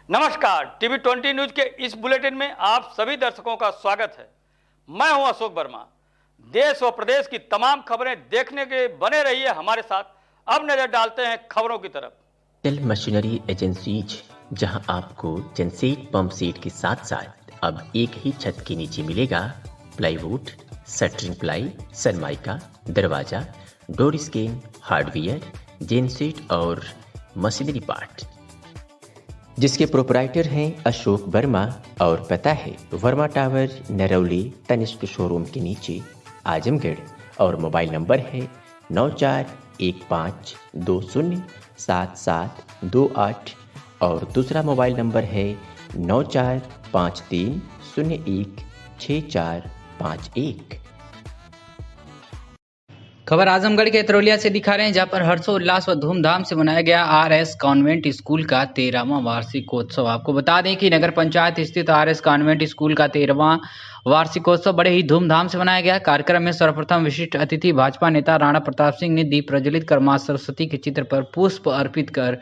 नमस्कार, TV 20 news के इस बुलेटिन में आप सभी दर्शकों का स्वागत है। मैं हूं अशोक वर्मा। देश व प्रदेश की तमाम खबरें देखने के बने रहिए हमारे साथ। अब नजर डालते हैं खबरों की तरफ। टेल मशीनरी एजेंसीज, जहां आपको जनसेट पंप सेट के साथ साथ अब एक ही छत के नीचे मिलेगा प्लाईवुड, शटरिंग प्लाई, सनमाइका, दरवाजा, डोर स्क्रीन, हार्डवेयर, जेनसेट और मशीनरी पार्ट, जिसके प्रोपराइटर हैं अशोक वर्मा और पता है वर्मा टावर, नरौली, तनिष्क शोरूम के नीचे, आजमगढ़। और मोबाइल नंबर है 9415207728 और दूसरा मोबाइल नंबर है 9453016451। खबर आजमगढ़ के तरौलिया से दिखा रहे हैं, जहां पर हर्षोल्लास व धूमधाम से मनाया गया आरएस कॉन्वेंट स्कूल का 13वां वार्षिकोत्सव। आपको बता दें कि नगर पंचायत स्थित आरएस कॉन्वेंट स्कूल का 13वां वार्षिकोत्सव बड़े ही धूमधाम से मनाया गया। कार्यक्रम में सर्वप्रथम विशिष्ट अतिथि भाजपा नेता राणा प्रताप सिंह ने दीप प्रज्वलित कर मां सरस्वती के चित्र पर पुष्प अर्पित कर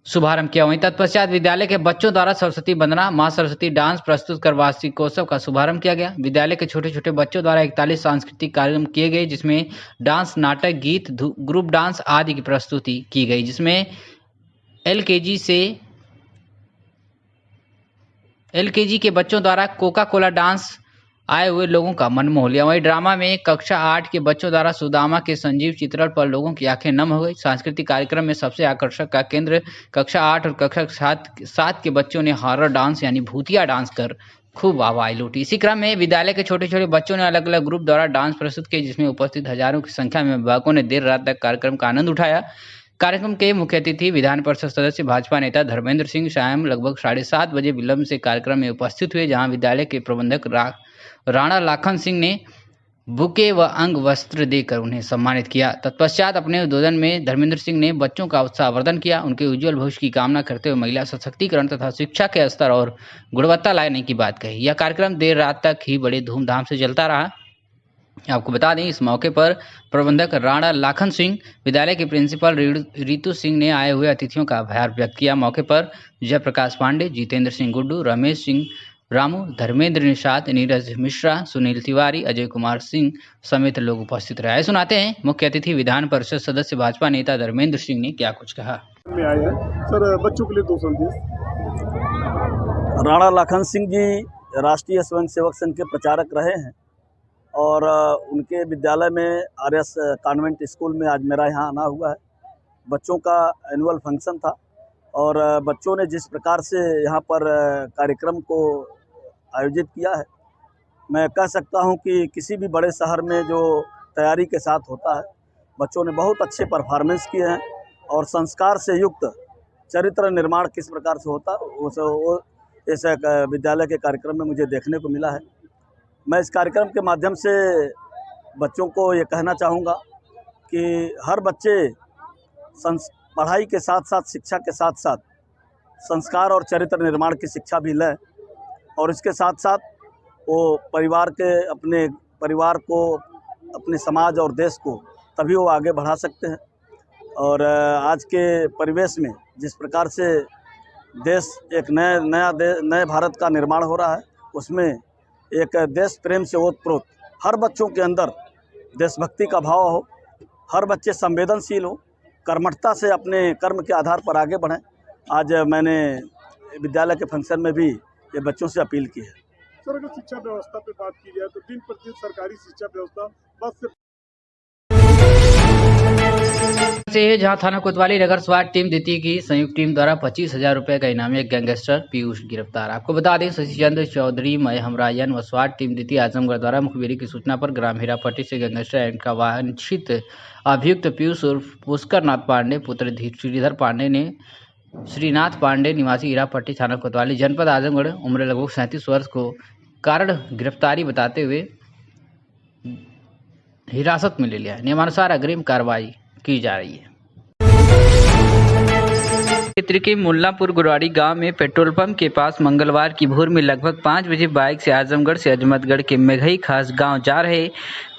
शुभारंभ किया। वहीं तत्पश्चात विद्यालय के बच्चों द्वारा सरस्वती वंदना, मां सरस्वती डांस प्रस्तुत कर वार्षिकोत्सव का शुभारंभ किया गया। विद्यालय के छोटे छोटे बच्चों द्वारा 41 सांस्कृतिक कार्यक्रम किए गए, जिसमें डांस, नाटक, गीत, ग्रुप डांस आदि की प्रस्तुति की गई, जिसमें एलकेजी के बच्चों द्वारा कोका कोला डांस आए हुए लोगों का मन मोह लिया। वहीं ड्रामा में कक्षा 8 के बच्चों द्वारा सुदामा के संजीव चित्रण पर लोगों की आंखें नम हो गई। सांस्कृतिक कार्यक्रम में सबसे आकर्षक का केंद्र कक्षा 8 और कक्षा 7 के बच्चों ने हॉरर डांस यानी भूतिया डांस कर खूब वाहवाही लूटी। इसी क्रम में विद्यालय के छोटे छोटे बच्चों ने अलग अलग ग्रुप द्वारा डांस प्रस्तुत किए, जिसमें उपस्थित हजारों की संख्या में अभिभावकों ने देर रात तक कार्यक्रम का आनंद उठाया। कार्यक्रम के मुख्य अतिथि विधान परिषद सदस्य भाजपा नेता धर्मेंद्र सिंह शाम लगभग 7:30 बजे विलंब से कार्यक्रम में उपस्थित हुए, जहां विद्यालय के प्रबंधक राणा लाखन सिंह ने बुके व अंग वस्त्र देकर उन्हें सम्मानित किया। तत्पश्चात अपने उद्बोधन में धर्मेंद्र सिंह ने बच्चों का उत्साहवर्धन किया। उनके उज्जवल भविष्य की कामना करते हुए महिला सशक्तिकरण तथा शिक्षा के स्तर और गुणवत्ता लाने की बात कही। यह कार्यक्रम देर रात तक ही बड़े धूमधाम से चलता रहा। आपको बता दें, इस मौके पर प्रबंधक राणा लाखन सिंह, विद्यालय के प्रिंसिपल रितु सिंह ने आए हुए अतिथियों का आभार व्यक्त किया। मौके पर जयप्रकाश पांडे, जितेंद्र सिंह गुड्डू, रमेश सिंह रामू, धर्मेंद्र निषाद, नीरज मिश्रा, सुनील तिवारी, अजय कुमार सिंह समेत लोग उपस्थित रहे। सुनाते हैं मुख्य अतिथि विधान परिषद सदस्य भाजपा नेता धर्मेंद्र सिंह ने क्या कुछ कहा। में आए हैं सर, बच्चों के लिए 2 संदेश। राणा लाखन सिंह जी राष्ट्रीय स्वयंसेवक संघ के प्रचारक रहे हैं और उनके विद्यालय में आरएस कॉन्वेंट स्कूल में आज मेरा यहाँ आना हुआ है। बच्चों का एनुअल फंक्शन था और बच्चों ने जिस प्रकार से यहाँ पर कार्यक्रम को आयोजित किया है, मैं कह सकता हूँ कि किसी भी बड़े शहर में जो तैयारी के साथ होता है, बच्चों ने बहुत अच्छे परफॉर्मेंस किए हैं और संस्कार से युक्त चरित्र निर्माण किस प्रकार से होता है वो इस विद्यालय के कार्यक्रम में मुझे देखने को मिला है। मैं इस कार्यक्रम के माध्यम से बच्चों को ये कहना चाहूँगा कि हर बच्चे पढ़ाई के साथ साथ, शिक्षा के साथ साथ संस्कार और चरित्र निर्माण की शिक्षा भी लें और इसके साथ साथ वो अपने परिवार को, अपने समाज और देश को तभी वो आगे बढ़ा सकते हैं। और आज के परिवेश में जिस प्रकार से देश एक नए भारत का निर्माण हो रहा है, उसमें एक देश प्रेम से ओतप्रोत हर बच्चों के अंदर देशभक्ति का भाव हो, हर बच्चे संवेदनशील हो, कर्मठता से अपने कर्म के आधार पर आगे बढ़ें। आज मैंने विद्यालय के फंक्शन में भी ये बच्चों से अपील की है। सर, अगर शिक्षा व्यवस्था पे बात की जाए तो 3% सरकारी शिक्षा व्यवस्था बस से जहां थाना कोतवाली नगर स्वाट टीम द्वितीय की संयुक्त टीम द्वारा 25,000 रुपए का इनामी गैंगस्टर पीयूष गिरफ्तार। आपको बता दें, शशिचंद्र चौधरी, मय हमराजन व स्वाट टीम द्वितीय आजमगढ़ द्वारा मुखबिरी की सूचना पर ग्राम हीरापट्टी से गैंगस्टर एंड का वांछित अभियुक्त पीयूष उर्फ पुष्कर नाथ पांडे पुत्र श्रीधर पांडे ने श्रीनाथ पांडे निवासी हीरापट्टी थाना कोतवाली जनपद आजमगढ़ उम्र लगभग 37 वर्ष को कारण गिरफ्तारी बताते हुए हिरासत में ले लिया। नियमानुसार अग्रिम कार्रवाई की जा रही है। क्षेत्र के मुल्लापुर गुराड़ी गांव में पेट्रोल पंप के पास मंगलवार की भोर में लगभग 5 बजे बाइक से आजमगढ़ से अजमतगढ़ के मेघई खास गांव जा रहे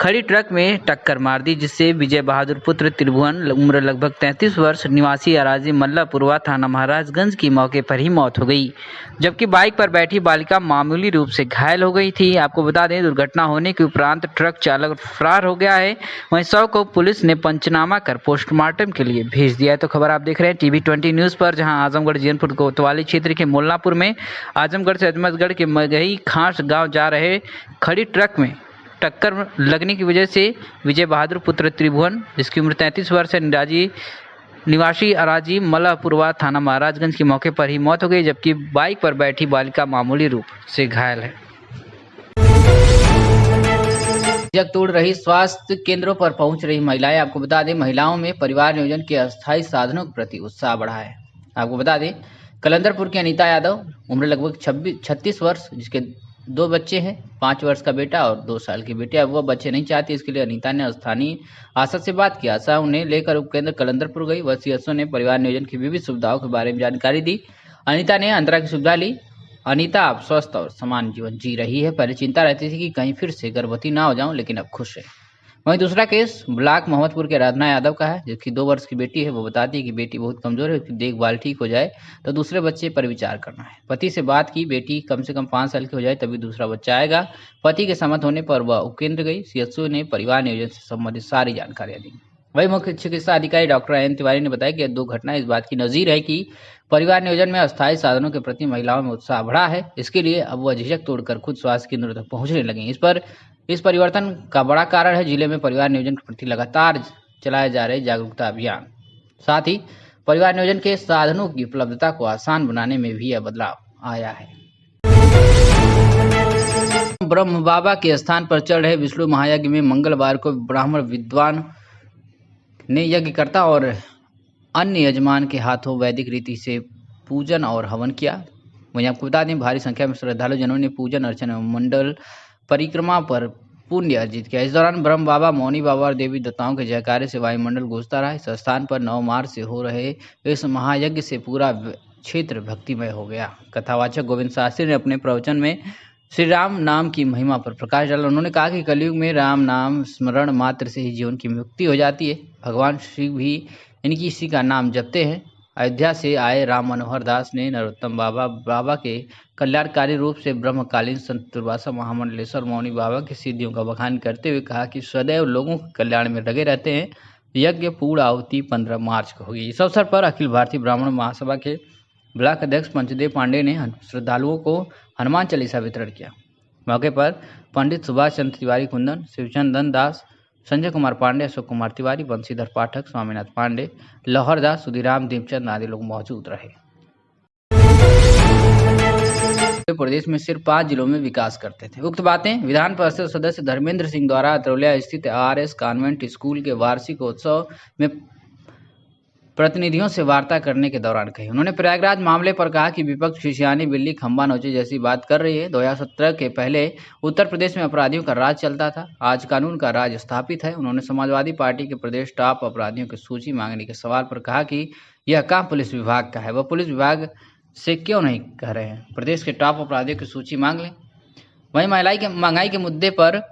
खड़ी ट्रक में टक्कर मार दी, जिससे विजय बहादुर पुत्र त्रिभुवन उम्र लगभग 33 वर्ष निवासी अराजी मल्लापुरवा थाना महाराजगंज की मौके पर ही मौत हो गई, जबकि बाइक पर बैठी बालिका मामूली रूप से घायल हो गई थी। आपको बता दें, दुर्घटना होने के उपरांत ट्रक चालक फरार हो गया है। वहीं शव को पुलिस ने पंचनामा कर पोस्टमार्टम के लिए भेज दिया है। तो खबर आप देख रहे हैं टीवी 20 न्यूज़ पर, जहां आजमगढ़ जीनपुर कोतवाली क्षेत्र के मुल्लापुर में आजमगढ़ से अजमतगढ़ के मगही खास गांव जा रहे खड़ी ट्रक में टक्कर लगने की वजह से विजय बहादुर पुत्र त्रिभुवन, जिसकी उम्र 33 वर्ष है, निवासी अराजी मल्लापुरवा थाना महाराजगंज की मौके पर ही मौत हो गई, जबकि बाइक पर बैठी बालिका मामूली रूप से घायल है। जग तोड़ रही स्वास्थ्य केंद्रों पर पहुंच रही महिलाएं। आपको बता दें, महिलाओं में परिवार नियोजन के अस्थायी साधनों के प्रति उत्साह बढ़ा है। आपको बता दें, कलंदरपुर की अनीता यादव उम्र लगभग 36 वर्ष, जिसके 2 बच्चे हैं, 5 वर्ष का बेटा और 2 साल की बेटी। अब वह बच्चे नहीं चाहती, इसके लिए अनीता ने स्थानीय आशा से बात की। आशा उन्हें लेकर उपकेंद्र कलंदरपुर गई। वह सीएसओ ने परिवार नियोजन की विविध सुविधाओं के बारे में जानकारी दी। अनीता ने अंतरा की सुविधा ली। अनीता अब स्वस्थ और समान जीवन जी रही है। पहले चिंता रहती थी कि कहीं फिर से गर्भवती ना हो जाऊं, लेकिन अब खुश है। वहीं दूसरा केस ब्लॉक मोहम्मदपुर के आराधना यादव का है, जिसकी 2 वर्ष की बेटी है। वो बताती है कि बेटी बहुत कमजोर है, उसकी देखभाल ठीक हो जाए तो दूसरे बच्चे पर विचार करना है। पति से बात की, बेटी कम से कम 5 साल की हो जाए तभी दूसरा बच्चा आएगा। पति के सहमत होने पर वह उपकेंद्र गई। सीएसओ ने परिवार नियोजन से संबंधित सारी जानकारियां दी। वही मुख्य चिकित्सा अधिकारी डॉक्टर एन तिवारी ने बताया कि यह 2 घटना इस बात की नजीर है कि परिवार नियोजन में अस्थायी साधनों के प्रति महिलाओं में उत्साह बढ़ा है। इसके लिए अब वह झिझक तोड़कर खुद स्वास्थ्य केंद्रों तक पहुंचने लगी। इस परिवर्तन का बड़ा कारण है जिले में परिवार नियोजन के प्रति लगातार चलाए जा रहे जागरूकता अभियान। साथ ही परिवार नियोजन के साधनों की उपलब्धता को आसान बनाने में भी यह बदलाव आया है। ब्रह्म बाबा के स्थान पर चल रहे विष्णु महायज्ञ में मंगलवार को ब्राह्मण विद्वान ने यज्ञकर्ता और अन्य यजमान के हाथों वैदिक रीति से पूजन और हवन किया। वहीं आपको बता दें, भारी संख्या में श्रद्धालु जनों ने पूजन अर्चन एवं मंडल परिक्रमा पर पुण्य अर्जित किया। इस दौरान ब्रह्म बाबा, मौनी बाबा और देवी देवताओं के जयकारे से वायुमंडल गूंजता रहा। इस स्थान पर 9 मार्च से हो रहे इस महायज्ञ से पूरा क्षेत्र भक्तिमय हो गया। कथावाचक गोविंद शास्त्री ने अपने प्रवचन में श्री राम नाम की महिमा पर प्रकाश डाला। उन्होंने कहा कि कलयुग में राम नाम स्मरण मात्र से ही जीवन की मुक्ति हो जाती है। भगवान शिव भी इसी का नाम जपते हैं। अयोध्या से आए राम मनोहर दास ने नरोत्तम बाबा के कल्याणकारी रूप से ब्रह्मकालीन संत दुर्वासा महामंडलेश्वर मौनी बाबा की सिद्धियों का बखान करते हुए कहा कि सदैव लोगों के कल्याण में लगे रहते हैं। यज्ञ पूर्ण आहुति 15 मार्च को होगी। इस अवसर पर अखिल भारतीय ब्राह्मण महासभा के ब्लॉक अध्यक्ष पंचदेव पांडे ने श्रद्धालुओं को हनुमान चालीसा वितरण किया। मौके पर पंडित सुभाष चंद्र तिवारी कुंदन, शिवचंदन दास, संजय कुमार पांडे, अशोक कुमार तिवारी, बंशीधर पाठक, स्वामीनाथ पांडे, लहर दास, सुधीराम देवचंद आदि लोग मौजूद रहे। प्रदेश में सिर्फ 5 जिलों में विकास करते थे। उक्त बातें विधान परिषद सदस्य धर्मेंद्र सिंह द्वारा अतरौलिया स्थित आरएस कॉन्वेंट स्कूल के वार्षिक उत्सव में प्रतिनिधियों से वार्ता करने के दौरान कही। उन्होंने प्रयागराज मामले पर कहा कि विपक्ष खिसियानी बिल्ली खंबा नोचे जैसी बात कर रही है। 2017 के पहले उत्तर प्रदेश में अपराधियों का राज चलता था, आज कानून का राज स्थापित है। उन्होंने समाजवादी पार्टी के प्रदेश टॉप अपराधियों की सूची मांगने के सवाल पर कहा कि यह काम पुलिस विभाग का है, वह पुलिस विभाग से क्यों नहीं कह रहे हैं, प्रदेश के टॉप अपराधियों की सूची मांग लें। वहीं महंगाई के मुद्दे पर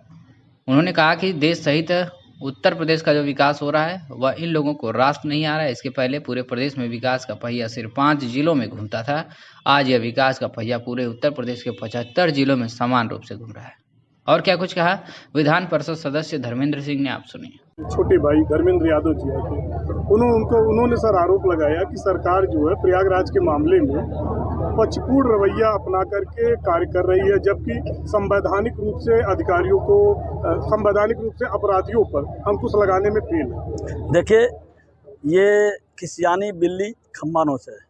उन्होंने कहा कि देश सहित उत्तर प्रदेश का जो विकास हो रहा है वह इन लोगों को राष्ट्र नहीं आ रहा है। इसके पहले पूरे प्रदेश में विकास का पहिया सिर्फ 5 जिलों में घूमता था, आज यह विकास का पहिया पूरे उत्तर प्रदेश के 75 जिलों में समान रूप से घूम रहा है। और क्या कुछ कहा विधान परिषद सदस्य धर्मेंद्र सिंह ने, आप सुनिए। छोटे भाई धर्मेंद्र यादव जी आए थे, उन्होंने सर आरोप लगाया कि सरकार जो है प्रयागराज के मामले में पक्षपूर्ण रवैया अपना करके कार्य कर रही है, जबकि संवैधानिक रूप से अधिकारियों को संवैधानिक रूप से अपराधियों पर अंकुश लगाने में फेल है। देखिए, ये खिसियानी बिल्ली खंबा नोचे है,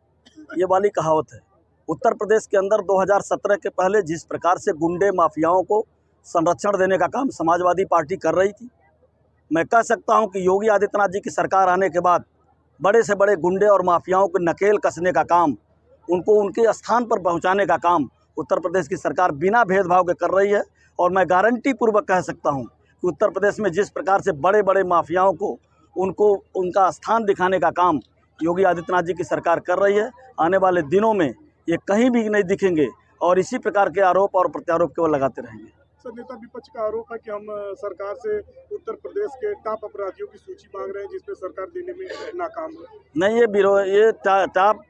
ये वाली कहावत है। उत्तर प्रदेश के अंदर 2017 के पहले जिस प्रकार से गुंडे माफियाओं को संरक्षण देने का काम समाजवादी पार्टी कर रही थी, मैं कह सकता हूं कि योगी आदित्यनाथ जी की सरकार आने के बाद बड़े से बड़े गुंडे और माफियाओं को नकेल कसने का काम, उनको उनके स्थान पर पहुंचाने का काम उत्तर प्रदेश की सरकार बिना भेदभाव के कर रही है। और मैं गारंटी पूर्वक कह सकता हूं कि उत्तर प्रदेश में जिस प्रकार से बड़े बड़े माफियाओं को उनको उनका स्थान दिखाने का काम योगी आदित्यनाथ जी की सरकार कर रही है। आने वाले दिनों में ये कहीं भी नहीं दिखेंगे और इसी प्रकार के आरोप और प्रत्यारोप केवल लगाते रहेंगे। सर, नेता विपक्ष का आरोप है कि हम सरकार से उत्तर प्रदेश के टॉप अपराधियों की सूची मांग रहे हैं, जिसमें सरकार देने में नाकाम है। नहीं, ये टॉप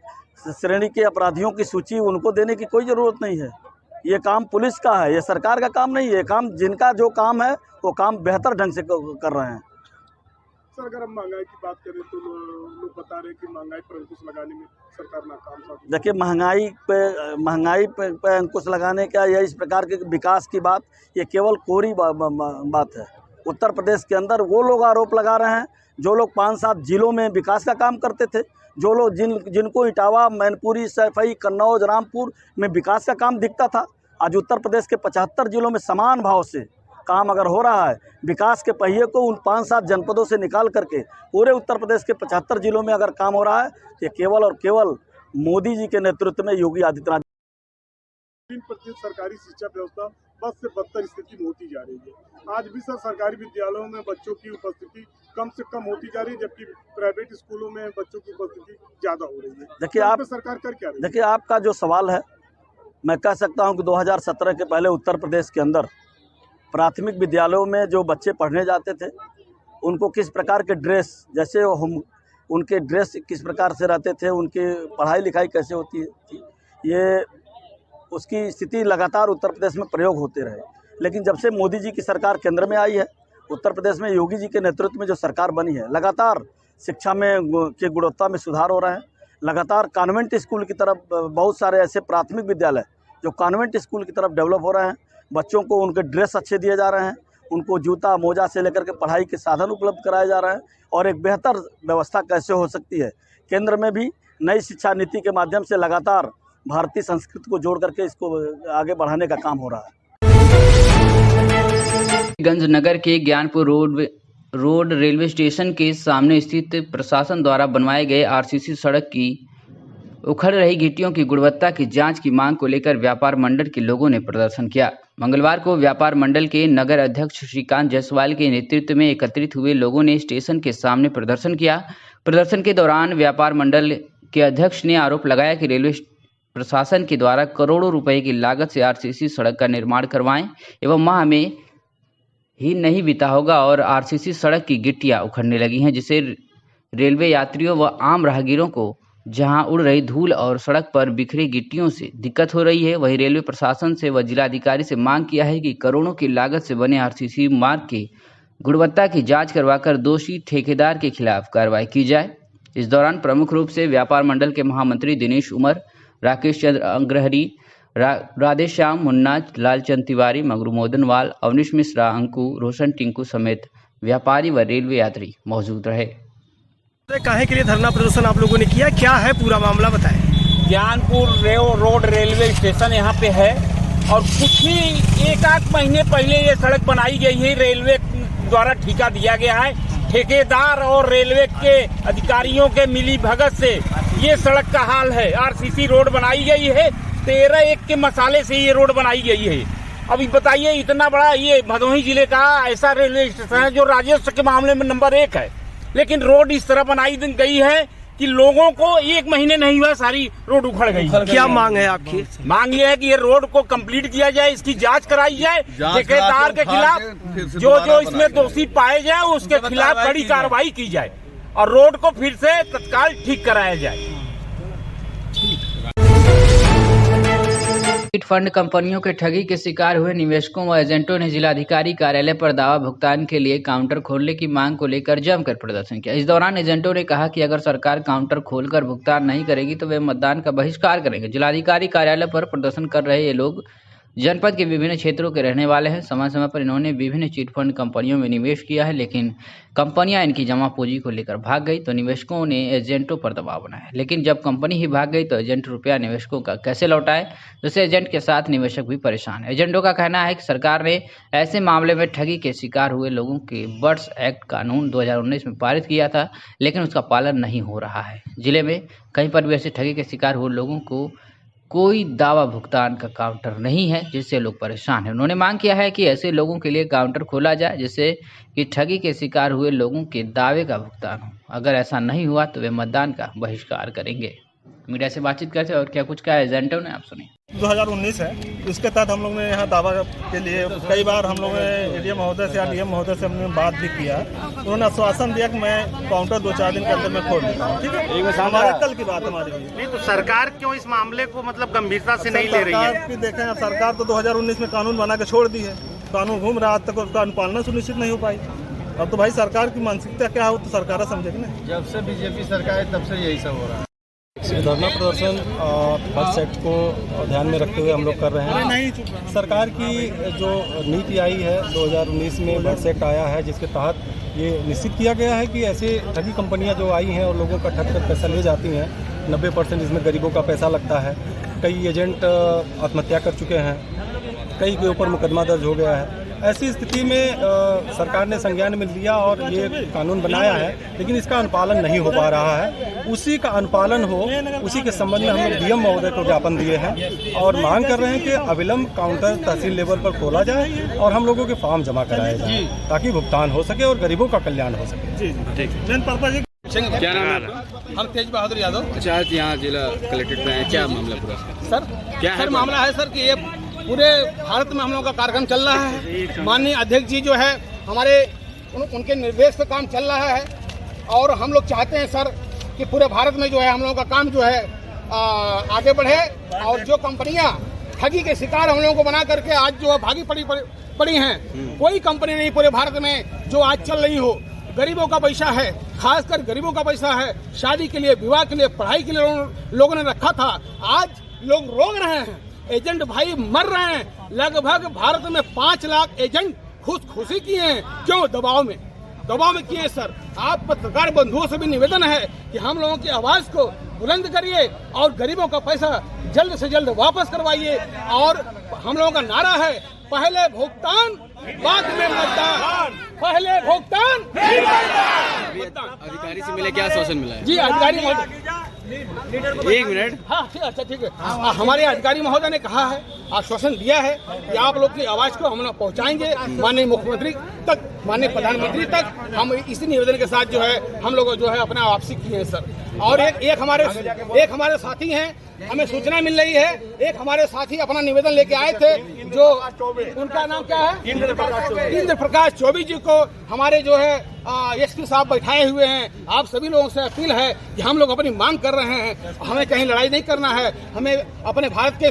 श्रेणी के अपराधियों की सूची उनको देने की कोई ज़रूरत नहीं है। ये काम पुलिस का है, ये सरकार का काम नहीं है। काम जिनका जो काम है वो काम बेहतर ढंग से कर रहे हैं। सर, अगर हम महंगाई की बात करें तो लोग बता रहे हैं कि महंगाई पर अंकुश लगाने में सरकार नाकाम साबित। देखिए, महंगाई पे अंकुश लगाने का या इस प्रकार के विकास की बात, ये केवल कोरी बात है। उत्तर प्रदेश के अंदर वो लोग आरोप लगा रहे हैं जो लोग 5-7 जिलों में विकास का काम करते थे, जो लोग जिनको इटावा, मैनपुरी, सैफई, कन्नौज, रामपुर में विकास का काम दिखता था। आज उत्तर प्रदेश के 75 जिलों में समान भाव से काम अगर हो रहा है, विकास के पहिए को उन 5-7 जनपदों से निकाल करके पूरे उत्तर प्रदेश के 75 जिलों में अगर काम हो रहा है, तो ये केवल और केवल मोदी जी के नेतृत्व में योगी आदित्यनाथ। 3% सरकारी शिक्षा व्यवस्था बद से बदतर स्थिति में होती जा रही है। आज भी सर सरकारी विद्यालयों में बच्चों की उपस्थिति कम से कम होती जा रही है, जबकि प्राइवेट स्कूलों में बच्चों की उपस्थिति ज़्यादा हो रही है। देखिए, आप सरकार कर क्या रही है? देखिए, आपका जो सवाल है, मैं कह सकता हूं कि 2017 के पहले उत्तर प्रदेश के अंदर प्राथमिक विद्यालयों में जो बच्चे पढ़ने जाते थे, उनको किस प्रकार के ड्रेस, जैसे उनके ड्रेस किस प्रकार से रहते थे, उनकी पढ़ाई लिखाई कैसे होती थी, ये उसकी स्थिति लगातार उत्तर प्रदेश में प्रयोग होते रहे। लेकिन जब से मोदी जी की सरकार केंद्र में आई है, उत्तर प्रदेश में योगी जी के नेतृत्व में जो सरकार बनी है, लगातार शिक्षा में की गुणवत्ता में सुधार हो रहा है। लगातार कॉन्वेंट स्कूल की तरफ बहुत सारे ऐसे प्राथमिक विद्यालय जो कॉन्वेंट स्कूल की तरफ डेवलप हो रहे हैं। बच्चों को उनके ड्रेस अच्छे दिए जा रहे हैं, उनको जूता मोजा से लेकर के पढ़ाई के साधन उपलब्ध कराए जा रहे हैं। और एक बेहतर व्यवस्था कैसे हो सकती है, केंद्र में भी नई शिक्षा नीति के माध्यम से लगातार भारतीय संस्कृति को जोड़ करके इसको आगे बढ़ाने का काम हो रहा है। गंज नगर के ज्ञानपुर रोड रेलवे स्टेशन के सामने स्थित प्रशासन द्वारा बनवाए गए आरसीसी सड़क की उखड़ रही गिट्टियों की गुणवत्ता की जांच की मांग को लेकर व्यापार मंडल के लोगों ने प्रदर्शन किया। मंगलवार को व्यापार मंडल के नगर अध्यक्ष श्रीकांत जायसवाल के नेतृत्व में एकत्रित हुए लोगों ने स्टेशन के सामने प्रदर्शन किया। प्रदर्शन के दौरान व्यापार मंडल के अध्यक्ष ने आरोप लगाया कि रेलवे प्रशासन के द्वारा करोड़ों रुपए की लागत से आरसीसी सड़क का निर्माण करवाएं एवं माह में ही नहीं बीता होगा और आरसीसी सड़क की गिट्टियां उखड़ने लगी हैं, जिससे रेलवे यात्रियों व आम राहगीरों को जहां उड़ रही धूल और सड़क पर बिखरी गिट्टियों से दिक्कत हो रही है। वहीं रेलवे प्रशासन से व जिलाधिकारी से मांग किया है कि करोड़ों की लागत से बने आरसीसी मार्ग की गुणवत्ता की जांच करवाकर दोषी ठेकेदार के खिलाफ कार्रवाई की जाए। इस दौरान प्रमुख रूप से व्यापार मंडल के महामंत्री दिनेश उमर, राकेश चंद्र अग्रहरी, राधेश्याम मुन्ना, लालचंद तिवारी, मगरू मोदनवाल, अवनीश मिश्रा, अंकु, रोशन टिंकू समेत व्यापारी व रेलवे यात्री मौजूद रहे। काहे के लिए धरना प्रदर्शन आप लोगों ने किया, क्या है पूरा मामला बताएं। ज्ञानपुर रोड रेलवे स्टेशन यहाँ पे है और कुछ ही 1-8 महीने पहले ये सड़क बनाई गई है, रेलवे द्वारा ठेका दिया गया है। ठेकेदार और रेलवे के अधिकारियों के मिली भगत से ये सड़क का हाल है। आरसीसी रोड बनाई गई है, 13-1 के मसाले से ये रोड बनाई गई है। अभी बताइए, इतना बड़ा ये भदोही जिले का ऐसा रेलवे स्टेशन है जो राजस्व के मामले में नंबर 1 है, लेकिन रोड इस तरह बनाई गई है कि लोगों को 1 महीने नहीं हुआ सारी रोड उखड़ गई। क्या मांग है आपकी? मांग ये है कि ये रोड को कंप्लीट किया जाए, इसकी जांच कराई जाए, ठेकेदार के खिलाफ जो इसमें दोषी पाए जाए उसके खिलाफ कड़ी कार्रवाई की जाए और रोड को फिर से तत्काल ठीक कराया जाए। चिट फंड कंपनियों के ठगी के शिकार हुए निवेशकों व एजेंटों ने जिलाधिकारी कार्यालय पर दावा भुगतान के लिए काउंटर खोलने की मांग को लेकर जमकर प्रदर्शन किया। इस दौरान एजेंटों ने कहा कि अगर सरकार काउंटर खोलकर भुगतान नहीं करेगी तो वे मतदान का बहिष्कार करेंगे। जिलाधिकारी कार्यालय पर प्रदर्शन कर रहे ये लोग जनपद के विभिन्न क्षेत्रों के रहने वाले हैं। समय समय पर इन्होंने विभिन्न चिट फंड कंपनियों में निवेश किया है, लेकिन कंपनियां इनकी जमा पूंजी को लेकर भाग गई तो निवेशकों ने एजेंटों पर दबाव बनाया। लेकिन जब कंपनी ही भाग गई तो एजेंट रुपया निवेशकों का कैसे लौटाए, जिससे एजेंट के साथ निवेशक भी परेशान है। एजेंटों का कहना है कि सरकार ने ऐसे मामले में ठगी के शिकार हुए लोगों के बर्ड्स एक्ट कानून 2019 में पारित किया था, लेकिन उसका पालन नहीं हो रहा है। जिले में कहीं पर भी ऐसे ठगी के शिकार हुए लोगों को कोई दावा भुगतान का काउंटर नहीं है, जिससे लोग परेशान हैं। उन्होंने मांग किया है कि ऐसे लोगों के लिए काउंटर खोला जाए जिससे कि ठगी के शिकार हुए लोगों के दावे का भुगतान हो। अगर ऐसा नहीं हुआ तो वे मतदान का बहिष्कार करेंगे। मीडिया से बातचीत करते और क्या कुछ कहा एजेंटों ने, आप सुनिए। 2019 है, इसके तहत हम लोग ने यहाँ दावा के लिए कई बार हम लोग ने एडीएम महोदय से या डीएम महोदय से हमने बात भी किया। उन्होंने आश्वासन दिया कि मैं काउंटर 2-4 दिन के अंदर में खोल दूँगा। ठीक है, हमारे कल की बात हमारी हुई। नहीं तो सरकार क्यों इस मामले को मतलब गंभीरता से नहीं ले रही है? सरकार की देखें, अब सरकार तो 2019 में कानून बना के छोड़ दी है, कानून घूम रहा, आज तक उसका अनुपालना सुनिश्चित नहीं हो पाई। अब तो भाई सरकार की मानसिकता क्या हो तो सरकार समझेगी ना। जब से बीजेपी सरकार है तब से यही सब हो रहा है। धरना प्रदर्शन बस एक्ट को ध्यान में रखते हुए हम लोग कर रहे हैं। सरकार की जो नीति आई है 2019 में बस एक्ट आया है, जिसके तहत ये निश्चित किया गया है कि ऐसे ठगी कंपनियां जो आई हैं और लोगों का ठग कर पैसा ले जाती हैं, 90% इसमें गरीबों का पैसा लगता है। कई एजेंट आत्महत्या कर चुके हैं, कई के ऊपर मुकदमा दर्ज हो गया है। ऐसी स्थिति में सरकार ने संज्ञान में लिया और ये कानून बनाया है, लेकिन इसका अनुपालन नहीं हो पा रहा है। उसी का अनुपालन हो, उसी के संबंध में हम लोग डीएम महोदय को ज्ञापन दिए हैं और मांग कर रहे हैं कि अविलंब काउंटर तहसील लेवल पर खोला जाए और हम लोगों के फॉर्म जमा कराए जाए ताकि भुगतान हो सके और गरीबों का कल्याण हो सके। क्या नाम है आपका? हम तेज बहादुर यादव। अच्छा, आज यहाँ जिला कलेक्ट्रेट में है, क्या मामला पूरा सर? क्या है मामला है सर कि ये पूरे भारत में हम लोगों का कार्यक्रम चल रहा है। माननीय अध्यक्ष जी जो है हमारे उनके निर्देश पे काम चल रहा है और हम लोग चाहते हैं सर कि पूरे भारत में जो है हम लोगों का काम जो है आगे बढ़े और जो कंपनियां ठगी के शिकार हम लोगों को बना करके आज जो भागी पड़ी हैं, कोई कंपनी नहीं पूरे भारत में जो आज चल रही हो। गरीबों का पैसा है, खासकर गरीबों का पैसा है, शादी के लिए, विवाह के लिए, पढ़ाई के लिए लोगों ने रखा था। आज लोग रोक रहे हैं, एजेंट भाई मर रहे हैं। लगभग भारत में 5 लाख एजेंट खुदकुशी किए हैं। क्यों? दबाव में किए हैं सर। आप पत्रकार बंधुओं से भी निवेदन है कि हम लोगों की आवाज को बुलंद करिए और गरीबों का पैसा जल्द से जल्द वापस करवाइए। और हम लोगों का नारा है, पहले भुगतान बाद में मतदान। पहले भुगतान। अधिकारी से मिले, क्या आश्वासन मिला है? जी अधिकारी एक मिनट। हाँ अच्छा ठीक है। हमारे अधिकारी महोदय ने कहा है, आश्वासन दिया है कि आप लोग की आवाज को हम लोग पहुँचाएंगे माननीय मुख्यमंत्री तक, माननीय प्रधानमंत्री तक। हम इसी निवेदन के साथ जो है हम लोग जो है अपना वापसी किए हैं सर। और एक हमारे साथी हैं, हमें सूचना मिल रही है, एक हमारे साथी अपना निवेदन लेके आए थे, जो उनका नाम क्या है, इंद्र प्रकाश चौबे जी को हमारे जो है एसपी साहब बैठाए हुए हैं। आप सभी लोगों से अपील है कि हम लोग अपनी मांग कर रहे हैं, हमें कहीं लड़ाई नहीं करना है, हमें अपने भारत के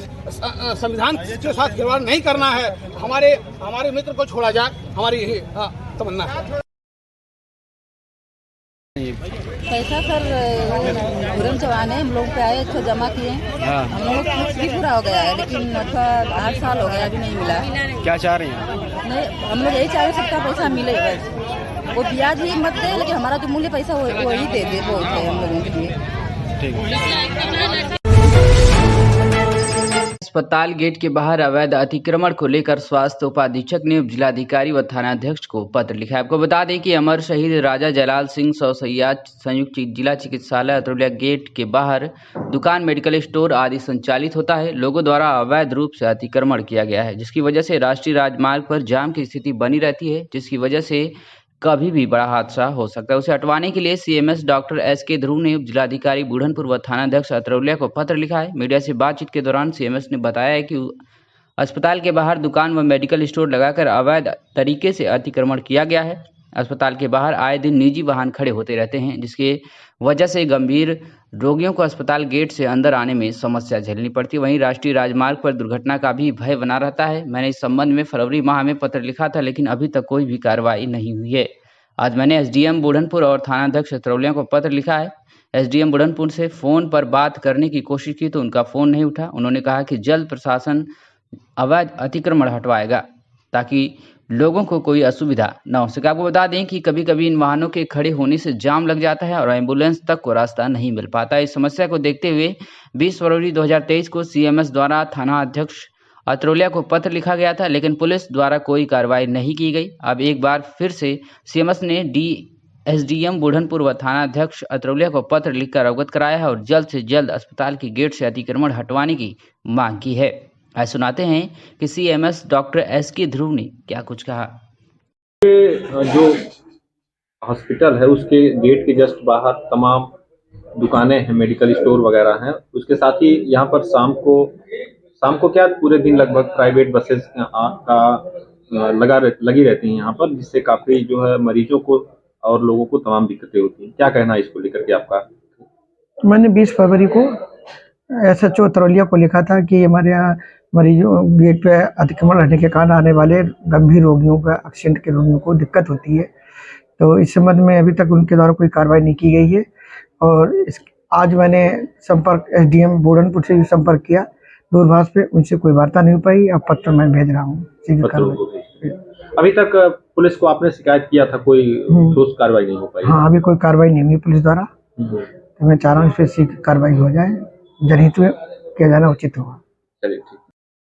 संविधान के साथ खिलवाड़ नहीं करना है। हमारे मित्र को छोड़ा जाए, हमारी यही तमन्ना है। पैसा सर पूरन चौहान है, हम लोग पे आए, अच्छा जमा किए। हम लोग कुछ भी पूरा हो गया है, लेकिन 8 साल हो गया अभी नहीं मिला। क्या चाह रहे हैं? नहीं, हम लोग यही चाह रहे सबका पैसा मिले बस। वो ब्याज ही मत दे, लेकिन हमारा जो मूल्य पैसा वही दे बोलते हैं हम लोगों के लिए। अस्पताल गेट के बाहर अवैध अतिक्रमण को लेकर स्वास्थ्य उपाधीक्षक ने उप जिलाधिकारी व थानाध्यक्ष को पत्र लिखा है। आपको बता दें कि अमर शहीद राजा जलाल सिंह सौसैया संयुक्त जिला चिकित्सालय अतरौलिया गेट के बाहर दुकान, मेडिकल स्टोर आदि संचालित होता है। लोगों द्वारा अवैध रूप से अतिक्रमण किया गया है, जिसकी वजह से राष्ट्रीय राजमार्ग पर जाम की स्थिति बनी रहती है, जिसकी वजह से कभी भी बड़ा हादसा हो सकता है। उसे हटवाने के लिए सीएमएस डॉक्टर एसके ध्रुव ने उप जिलाधिकारी बुढ़नपुर व थानाध्यक्ष अतरौलिया को पत्र लिखा है। मीडिया से बातचीत के दौरान सीएमएस ने बताया है कि अस्पताल के बाहर दुकान व मेडिकल स्टोर लगाकर अवैध तरीके से अतिक्रमण किया गया है। अस्पताल के बाहर आए दिन निजी वाहन खड़े होते रहते हैं, जिसके वजह से गंभीर रोगियों को अस्पताल गेट से अंदर आने में समस्या झेलनी पड़ती है। वहीं राष्ट्रीय राजमार्ग पर दुर्घटना का भी भय बना रहता है। मैंने इस संबंध में फरवरी माह में पत्र लिखा था, लेकिन अभी तक कोई भी कार्रवाई नहीं हुई है। आज मैंने एसडीएम बुढ़नपुर और थानाध्यक्ष अतरौलिया को पत्र लिखा है। एसडीएम बुढ़नपुर से फ़ोन पर बात करने की कोशिश की तो उनका फ़ोन नहीं उठा। उन्होंने कहा कि जल्द प्रशासन अवैध अतिक्रमण हटवाएगा ताकि लोगों को कोई असुविधा न हो सके। आपको बता दें कि कभी कभी इन वाहनों के खड़े होने से जाम लग जाता है और एम्बुलेंस तक को रास्ता नहीं मिल पाता। इस समस्या को देखते हुए 20 फरवरी 2023 को सीएमएस द्वारा थाना अध्यक्ष अतरौलिया को पत्र लिखा गया था, लेकिन पुलिस द्वारा कोई कार्रवाई नहीं की गई। अब एक बार फिर से सीएमएस ने एसडीएम बुढ़नपुर व थाना अध्यक्ष अतरौलिया को पत्र लिखकर अवगत कराया है और जल्द से जल्द अस्पताल के गेट से अतिक्रमण हटवाने की मांग की है। आज सुनाते हैं कि सीएमएस डॉक्टर एसके ध्रुव ने क्या कुछ कहा। जो हॉस्पिटल है उसके गेट के जस्ट बाहर तमाम दुकानें हैं, मेडिकल स्टोर वगैरह हैं। उसके साथ ही यहाँ पर शाम को क्या पूरे दिन लगभग प्राइवेट बसेस लगी रहती हैं यहाँ पर, जिससे काफी जो है मरीजों को और लोगों को तमाम दिक्कतें होती हैं। क्या कहना है इसको लेकर के आपका? मैंने 20 फरवरी को SHO अतरौलिया को लिखा था कि हमारे यहाँ मरीजों गेट पे अतिक्रमण रहने के कारण आने वाले गंभीर रोगियों का, एक्सीडेंट के रोगियों को दिक्कत होती है। तो इस संबंध में अभी तक उनके द्वारा कोई कार्रवाई नहीं की गई है और आज मैंने संपर्क SDM बुढ़नपुर से भी संपर्क किया दूरभाष पे, उनसे कोई वार्ता नहीं हो पाई। अब पत्र मैं भेज रहा हूँ। अभी तक पुलिस को आपने शिकायत किया था, कोई ठोस कार्रवाई नहीं हो पाई? हाँ, अभी कोई कार्रवाई नहीं हुई पुलिस द्वारा। तो मैं चाह रहा हूँ इस पर कार्रवाई हो जाए, जनहित में किया जाना उचित होगा। चलिए ठीक।